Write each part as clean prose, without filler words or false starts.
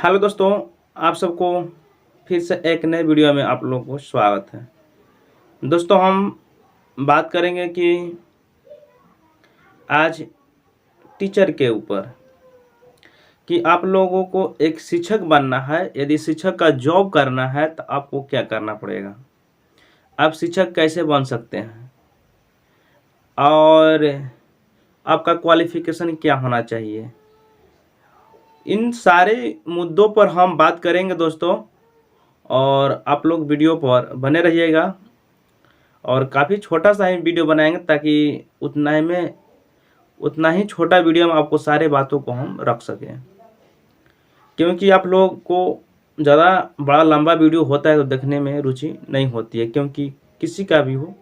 Hello दोस्तों, आप सबको फिर से एक नए वीडियो में आप लोगों को स्वागत है। दोस्तों, हम बात करेंगे कि आज टीचर के ऊपर कि आप लोगों को एक शिक्षक बनना है। यदि शिक्षक का जॉब करना है तो आपको क्या करना पड़ेगा, आप शिक्षक कैसे बन सकते हैं और आपका क्वालिफिकेशन क्या होना चाहिए। इन सारे मुद्दों पर हम बात करेंगे दोस्तों, और आप लोग वीडियो पर बने रहिएगा। और काफ़ी छोटा सा ही वीडियो बनाएंगे ताकि उतना ही छोटा वीडियो में आपको सारे बातों को हम रख सकें, क्योंकि आप लोग को ज़्यादा बड़ा लंबा वीडियो होता है तो देखने में रुचि नहीं होती है, क्योंकि किसी का भी हो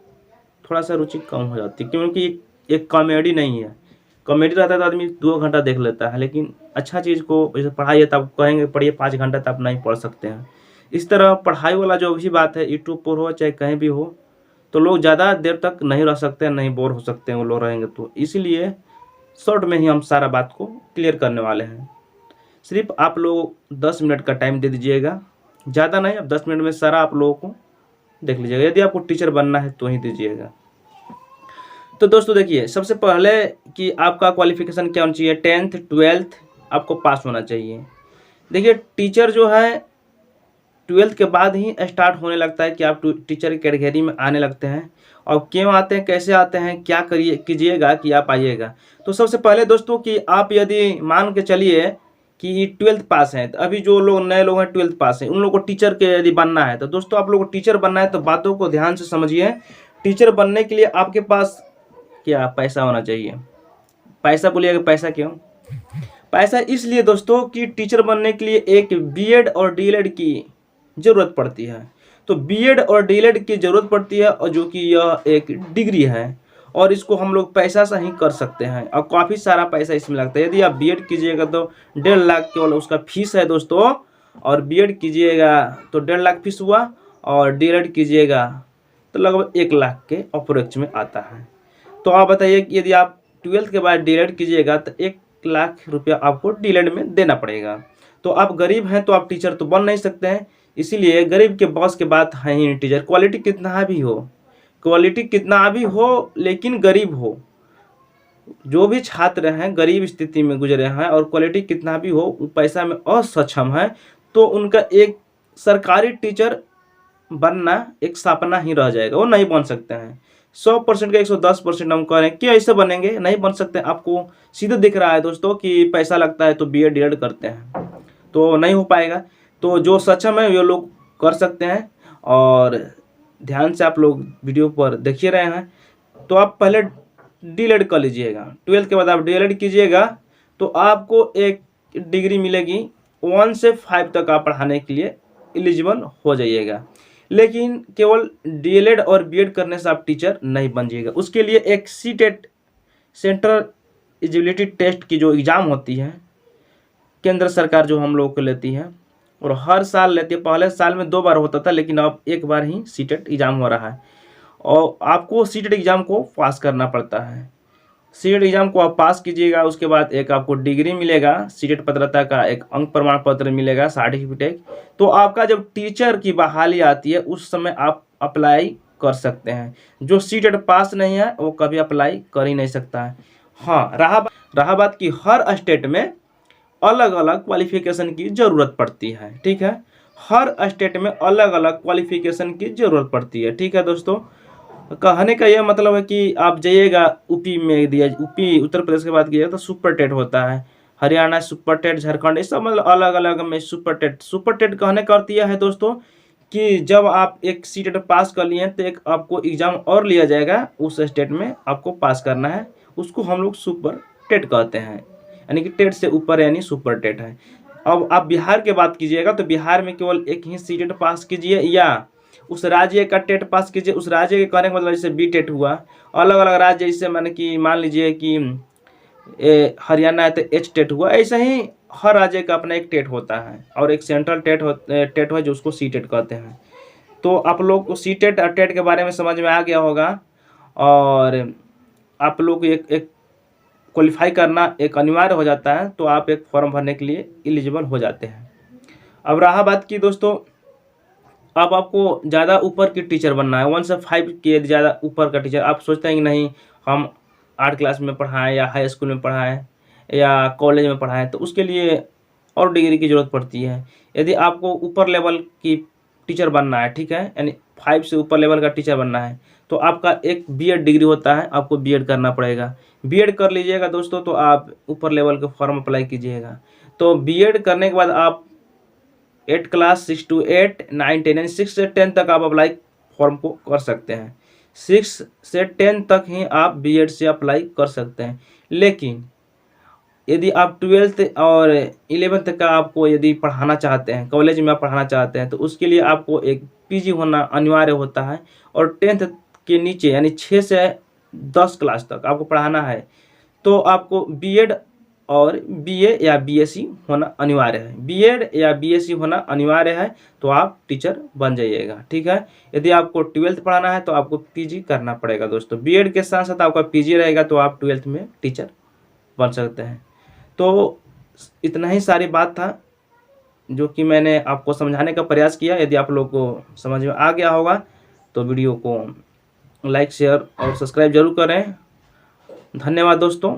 थोड़ा सा रुचि कम हो जाती है, क्योंकि एक कॉमेडी नहीं है। कॉमेडी रहता है तो आदमी 2 घंटा देख लेता है, लेकिन अच्छा चीज़ को जैसे पढ़ाई है तो आप कहेंगे पढ़िए 5 घंटा, तो आप नहीं पढ़ सकते हैं। इस तरह पढ़ाई वाला जो भी बात है, यूट्यूब पर हो चाहे कहीं भी हो, तो लोग ज़्यादा देर तक नहीं रह सकते हैं, नहीं बोर हो सकते हैं वो लोग रहेंगे तो। इसीलिए शॉर्ट में ही हम सारा बात को क्लियर करने वाले हैं। सिर्फ आप लोग 10 मिनट का टाइम दे दीजिएगा, ज़्यादा नहीं। अब 10 मिनट में सारा आप लोगों को देख लीजिएगा। यदि आपको टीचर बनना है तो ही दीजिएगा। तो दोस्तों देखिए, सबसे पहले कि आपका क्वालिफिकेशन क्या होना चाहिए। 10th 12th आपको पास होना चाहिए। देखिए, टीचर जो है 12th के बाद ही स्टार्ट होने लगता है कि आप टीचर की कैटेगरी में आने लगते हैं। और क्यों आते हैं, कैसे आते हैं, क्या करिए कीजिएगा कि आप आइएगा। तो सबसे पहले दोस्तों कि आप यदि मान के चलिए कि 12th पास हैं, तो अभी जो लोग नए लोग हैं 12th पास हैं, उन लोगों को टीचर के यदि बनना है तो दोस्तों आप लोगों को टीचर बनना है तो बातों को ध्यान से समझिए। टीचर बनने के लिए आपके पास क्या पैसा होना चाहिए। पैसा बोलिएगा, पैसा क्यों? पैसा इसलिए दोस्तों कि टीचर बनने के लिए एक बीएड और डीएलएड की ज़रूरत पड़ती है। तो बीएड और डीएलएड की ज़रूरत पड़ती है, और जो कि यह एक डिग्री है, और इसको हम लोग पैसा से ही कर सकते हैं, और काफ़ी सारा पैसा इसमें लगता है। यदि आप बीएड कीजिएगा तो 1.5 लाख केवल उसका फीस है दोस्तों, और बीएड कीजिएगा तो 1.5 लाख फीस हुआ, और डीएलएड कीजिएगा तो लगभग 1 लाख के अप्रोक्स में आता है। तो आप बताइए कि यदि आप 12th के बाद डीएलएड कीजिएगा तो 1 लाख रुपया आपको डीएलएड में देना पड़ेगा। तो आप गरीब हैं तो आप टीचर तो बन नहीं सकते हैं। इसीलिए गरीब के बॉस के बात है ही नहीं टीचर। क्वालिटी कितना भी हो लेकिन गरीब हो। जो भी छात्र हैं गरीब स्थिति में गुजरे हैं और क्वालिटी कितना भी हो, पैसा में असक्षम है, तो उनका एक सरकारी टीचर बनना एक सपना ही रह जाएगा, वो नहीं बन सकते हैं। 100% का 110% हम कह रहे हैं कि ऐसे बनेंगे, नहीं बन सकते। आपको सीधे दिख रहा है दोस्तों कि पैसा लगता है तो बीएड डीएड करते हैं, तो नहीं हो पाएगा। तो जो सक्षम है वो लोग कर सकते हैं। और ध्यान से आप लोग वीडियो पर देखिए रहे हैं, तो आप पहले डीएलएड कर लीजिएगा। 12th के बाद आप डीएलएड कीजिएगा तो आपको एक डिग्री मिलेगी। 1 से 5 तक आप पढ़ाने के लिए एलिजिबल हो जाइएगा। लेकिन केवल डीएलएड और बीएड करने से आप टीचर नहीं बन जाइएगा। उसके लिए एक सीटेट सेंट्रल एलिजिबिलिटी टेस्ट की जो एग्ज़ाम होती है, केंद्र सरकार जो हम लोगों को लेती है, और हर साल लेती है। पहले साल में 2 बार होता था, लेकिन अब एक बार ही सीटेट एग्ज़ाम हो रहा है, और आपको सीटेट एग्ज़ाम को पास करना पड़ता है। सीटेट एग्ज़ाम को आप पास कीजिएगा, उसके बाद एक आपको डिग्री मिलेगा, सीटेट पात्रता का एक अंक प्रमाण पत्र मिलेगा, सर्टिफिकेट। तो आपका जब टीचर की बहाली आती है उस समय आप अप्लाई कर सकते हैं। जो सीटेट पास नहीं है वो कभी अप्लाई कर ही नहीं सकता है। हाँ, रहा बात कि हर स्टेट में अलग अलग क्वालिफिकेशन की ज़रूरत पड़ती है, ठीक है। हर स्टेट में अलग अलग क्वालिफिकेशन की ज़रूरत पड़ती है, ठीक है दोस्तों। कहने का यह मतलब है कि आप जाइएगा यूपी में, दिया यूपी उत्तर प्रदेश की बात कीजिएगा तो सुपर टेट होता है, हरियाणा सुपर टेट, झारखंड, ये सब मतलब अलग अलग में सुपर टेट कहने का अर्थ यह है दोस्तों कि जब आप एक सीटेट पास कर लिए तो एक आपको एग्ज़ाम और लिया जाएगा, उस स्टेट में आपको पास करना है, उसको हम लोग सुपर टेट कहते हैं। यानी कि टेट से ऊपर यानी सुपर टेट है। अब आप बिहार की बात कीजिएगा तो बिहार में केवल एक ही सीटेट पास कीजिए, या उस राज्य का टेट पास कीजिए। उस राज्य के कहने का मतलब जैसे बी टेट हुआ, अलग अलग राज्य, जैसे माने कि मान लीजिए कि हरियाणा है तो एच टेट हुआ। ऐसे ही हर राज्य का अपना एक टेट होता है, और एक सेंट्रल टेट है जो उसको सी टेट कहते हैं। तो आप लोग को सी टेट और टेट के बारे में समझ में आ गया होगा, और आप लोग एक क्वालिफाई करना एक अनिवार्य हो जाता है, तो आप एक फॉर्म भरने के लिए एलिजिबल हो जाते हैं। अब रहा बात की दोस्तों, अब आपको ज़्यादा ऊपर की टीचर बनना है, 1 से 5 के ज़्यादा ऊपर का टीचर। आप सोचते हैं कि नहीं हम 8 क्लास में पढ़ाएँ या हाई स्कूल में पढ़ाएँ या कॉलेज में पढ़ाएँ, तो उसके लिए और डिग्री की ज़रूरत पड़ती है। यदि आपको ऊपर लेवल की टीचर बनना है, ठीक है, यानी 5 से ऊपर लेवल का टीचर बनना है, तो आपका एक बीएड डिग्री होता है, आपको बीएड करना पड़ेगा। बीएड कर लीजिएगा दोस्तों तो आप ऊपर लेवल के फॉर्म अप्लाई कीजिएगा। तो बीएड करने के बाद आप 8 क्लास 6 to 8 9 10 यानी 6 से 10 तक आप अप्लाई फॉर्म को कर सकते हैं। 6 से 10 तक ही आप बीएड से अप्लाई कर सकते हैं। लेकिन यदि आप 12th और 11th का आपको यदि पढ़ाना चाहते हैं, कॉलेज में आप पढ़ाना चाहते हैं, तो उसके लिए आपको एक पीजी होना अनिवार्य होता है। और 10th के नीचे यानी 6 से 10 क्लास तक आपको पढ़ाना है, तो आपको बीएड और बीए या बीएससी होना अनिवार्य है। बीएड या बीएससी होना अनिवार्य है, तो आप टीचर बन जाइएगा, ठीक है। यदि आपको 12th पढ़ाना है तो आपको पीजी करना पड़ेगा दोस्तों। बीएड के साथ साथ आपका पीजी रहेगा, तो आप 12th में टीचर बन सकते हैं। तो इतना ही सारी बात था जो कि मैंने आपको समझाने का प्रयास किया। यदि आप लोग को समझ में आ गया होगा तो वीडियो को लाइक, शेयर और सब्सक्राइब जरूर करें। धन्यवाद दोस्तों।